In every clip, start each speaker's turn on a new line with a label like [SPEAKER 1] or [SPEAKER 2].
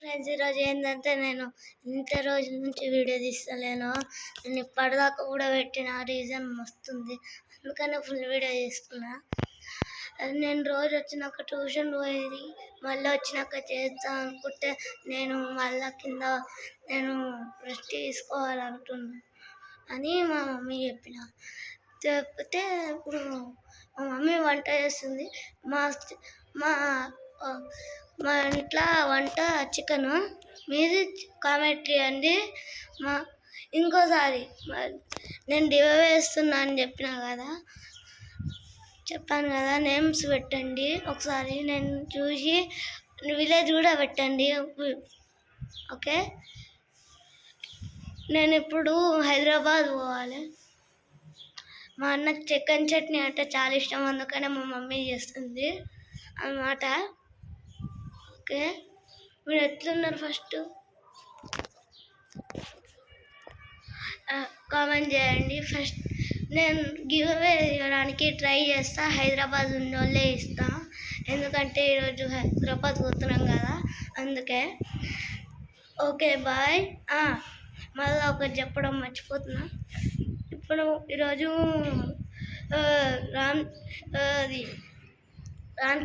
[SPEAKER 1] Friends ఈరోజు ఏంటంటే నేను ఇంత రోజుల నుంచి వీడియో తీస్తలేను. నేను ఇప్పటిదాకా కూడా పెట్టిన రీజన్ వస్తుంది, అందుకనే ఫుల్ వీడియో చేస్తున్నా. నేను రోజు వచ్చినాక ట్యూషన్ పోయేది, మళ్ళీ వచ్చినాక చేద్దాం అనుకుంటే నేను మళ్ళీ కింద నేను రెస్ట్ తీసుకోవాలంటున్నా అని మా మమ్మీ చెప్తే ఇప్పుడు మా మమ్మీ వంట చేస్తుంది. మా మా మా ఇంట్లో వంట చికెను. మీది కామెంట్ చేయండి. మా ఇంకోసారి నేను డివే వేస్తున్నా అని చెప్పాను కదా, నేమ్స్ పెట్టండి ఒకసారి, నేను చూసి విలేజ్ కూడా పెట్టండి. ఓకే, నేను ఇప్పుడు హైదరాబాద్ పోవాలి. మా అన్నకి చికెన్ చట్నీ అంటే చాలా ఇష్టం, అందుకనే మా మమ్మీ చేస్తుంది అన్నమాట. ఓకే, మీరు ఎట్లున్నారు ఫస్ట్ కామెంట్ చేయండి. ఫస్ట్ నేను గివ్ అవే ఇవ్వడానికి ట్రై చేస్తా, హైదరాబాద్ ఉన్న వాళ్ళే ఇస్తా, ఎందుకంటే ఈరోజు హైదరాబాద్ పోతున్నాం కదా అందుకే. Okay bye. మళ్ళీ ఒకటి చెప్పడం మర్చిపోతున్నా. ఇప్పుడు ఈరోజు రామ్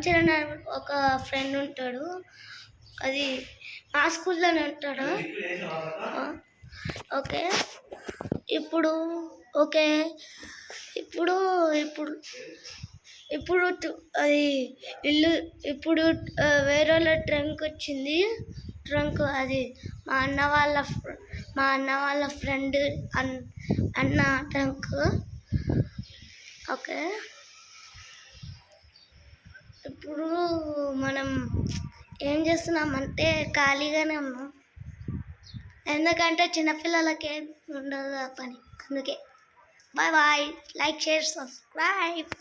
[SPEAKER 1] చరణ్ ఒక ఫ్రెండ్ ఉంటాడు, అది మా స్కూల్లోనే ఉంటాడు. ఓకే, ఇప్పుడు ఓకే ఇప్పుడు ఇప్పుడు ఇప్పుడు అది ఇల్లు ఇప్పుడు వేరే వాళ్ళ ట్రంక్ వచ్చింది. ట్రంక్ అది మా అన్న వాళ్ళ ఫ్రెండ్ అన్న ట్రంక్. ఓకే, ఇప్పుడు మనం ఏం చేస్తున్నామంటే ఖాళీగానే ఉన్నాం, ఎందుకంటే చిన్నపిల్లలకి ఉండదు ఆ పని, అందుకే. Bye bye, like share subscribe.